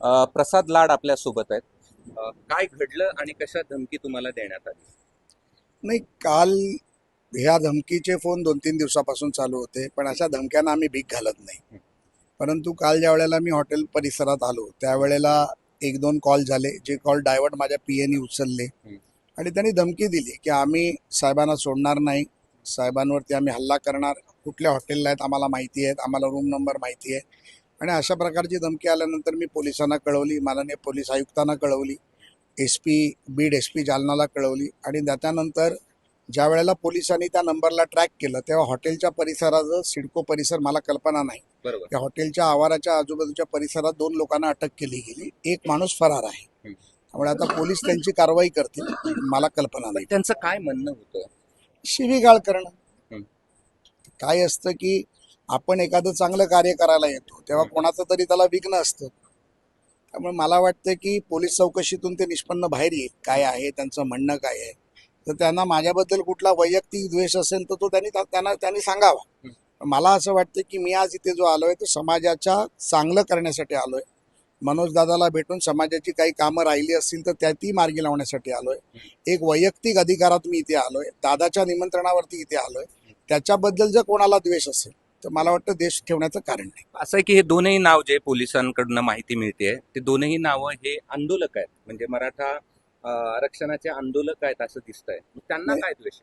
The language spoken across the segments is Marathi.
प्रसाद लाड आपल्या सोबत आहेत. काय घडलं आणि कशा धमकी तुम्हाला देण्यात आली? नाही, काल ह्या धमकीचे फोन 2-3 दिवसापासून चालू होते, पण अशा धमक्यांना आम्ही भीक घालत नाही. परंतु काल ज्या वेळेला मी हॉटेल परिसरात आलो त्यावेळेला 1-2 कॉल झाले, जे कॉल डायव्हर्ट माझ्या पीएने उचलले आणि त्यांनी धमकी दिली की आम्ही साहेबांना सोडणार नाही, साहेबांवरती आम्ही हल्ला करणार, कुठल्या हॉटेलला आहेत आम्हाला माहिती आहेत, आम्हाला रूम नंबर माहिती आहे. आणि अशा प्रकारची धमकी आल्यानंतर मी पोलिसांना कळवली, माननीय पोलीस आयुक्तांना कळवली, बीड एस पी जालनाला कळवली. आणि त्याच्यानंतर ज्या वेळेला पोलिसांनी त्या नंबरला ट्रॅक केलं तेव्हा हॉटेलच्या परिसराचं सिडको परिसर मला कल्पना नाही, बरोबर. त्या हॉटेलच्या आवाराच्या आजूबाजूच्या परिसरात 2 लोकांना अटक केली गेली, एक माणूस फरार आहे. त्यामुळे आता पोलीस त्यांची कारवाई करतील, मला कल्पना नाही. त्यांचं काय म्हणणं होतं? शिवीगाळ करणं. काय असतं की आपण एखादं चांगलं कार्य करायला येतो तेव्हा कोणाचं तरी त्याला विघ्न असतं. त्यामुळे मला वाटतं की पोलीस चौकशीतून ते निष्पन्न बाहेर येईल काय आहे त्यांचं म्हणणं, काय आहे. तर त्यांना माझ्याबद्दल कुठला वैयक्तिक द्वेष असेल तर तो त्यांनी सांगावा. मला असं वाटतं की मी आज इथे जो आलोय तो समाजाच्या चांगलं करण्यासाठी आलोय. मनोज दादाला भेटून समाजाची काही कामं राहिली असतील तर ती मार्गी लावण्यासाठी आलोय. एक वैयक्तिक अधिकारात मी इथे आलोय, दादाच्या निमंत्रणावरती इथे आलोय. त्याच्याबद्दल जर कोणाला द्वेष असेल तर मला वाटतं देश ठेवण्याचं कारण नाही. असं आहे की हे दोनही नाव जे पोलिसांकडून माहिती मिळते ते दोनही नावं हे आंदोलक आहेत, म्हणजे मराठा आरक्षणाचे आंदोलक आहेत असं दिसतंय. त्यांना काय द्वेष?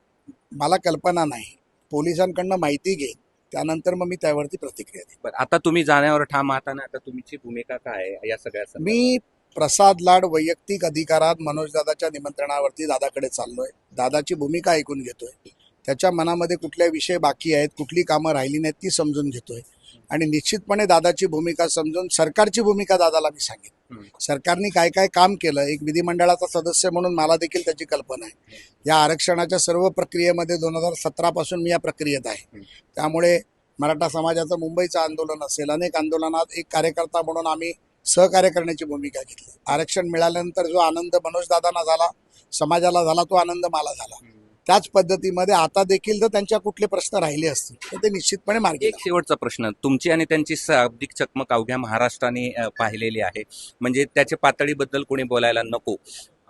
मला कल्पना नाही, पोलिसांकडनं माहिती घेईन त्यानंतर मग मी त्यावरती प्रतिक्रिया देईन. बरं, आता तुम्ही जाण्यावर ठाम आहात ना, आता तुमची भूमिका काय आहे या सगळ्या संदर्भात? मी प्रसाद लाड वैयक्तिक अधिकारात मनोज दादाच्या निमंत्रणावरती दादाकडे चाललोय, दादाची भूमिका ऐकून घेतोय, त्याच्या मनामध्ये कुठल्या विषय बाकी आहेत, कुठली कामं राहिली नाहीत ती समजून घेतोय. आणि निश्चितपणे दादाची भूमिका समजून सरकारची भूमिका दादाला मी सांगेन. सरकारने काय काय काम केलं, एक विधिमंडळाचा सदस्य म्हणून मला देखील त्याची कल्पना आहे. या आरक्षणाच्या सर्व प्रक्रियेमध्ये 2017 पासून मी या प्रक्रियेत आहे. त्यामुळे मराठा समाजाचं मुंबईचं आंदोलन असेल, अनेक आंदोलनात एक कार्यकर्ता म्हणून आम्ही सहकार्य करण्याची भूमिका घेतली. आरक्षण मिळाल्यानंतर जो आनंद मनोज दादांना झाला, समाजाला झाला, तो आनंद मला झाला. त्याच पद्धतीमध्ये आता देखील जर त्यांच्या कुठले प्रश्न राहिले असतील तर ते निश्चितपणे मार्गी एक शेवटचा प्रश्न, तुमची आणि त्यांची शाब्दिक चकमक अवघ्या महाराष्ट्राने पाहिलेली आहे, म्हणजे त्याच्या पातळीबद्दल कोणी बोलायला नको,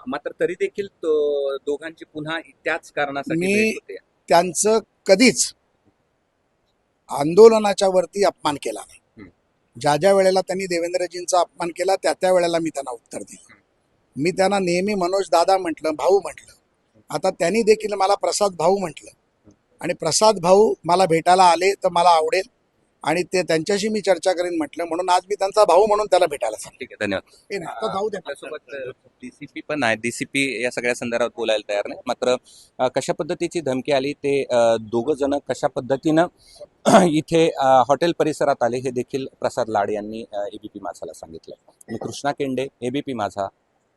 मात्र तरी देखील दोघांची पुन्हा त्याच कारणासाठी मी भेट होते. त्यांचं कधीच आंदोलनाच्या वरती अपमान केला नाही. ज्या वेळेला त्यांनी देवेंद्रजींचा अपमान केला त्या वेळेला मी त्यांना उत्तर दिलं. मी त्यांना नेहमी मनोज दादा म्हटलं, भाऊ म्हटलं. आता त्यांनी देखील मला प्रसाद भाऊ म्हटलं आणि प्रसाद भाऊ मला भेटायला आले तर मला आवडेल आणि ते त्यांच्याशी मी चर्चा करेन म्हटलं, म्हणून आज मी त्यांचा भाऊ म्हणून त्याला भेटायला सांगितलं. ठीक आहे, धन्यवाद. तो भाऊ द्या. आपल्यासोबत डीसीपी पण आहे, डीसीपी या सगळ्या संदर्भात बोलायला तयार नाही. मात्र कशा पद्धतीची धमकी आली, ते दोघं जण कशा पद्धतीनं इथे हॉटेल परिसरात आले हे देखील प्रसाद लाड यांनी एबीपी माझाला सांगितलं. मी कृष्णा केंडे, एबीपी माझा,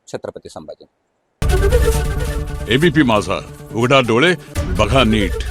छत्रपती संभाजी. एबीपी माझा, उघडा डोळे बघा नीट.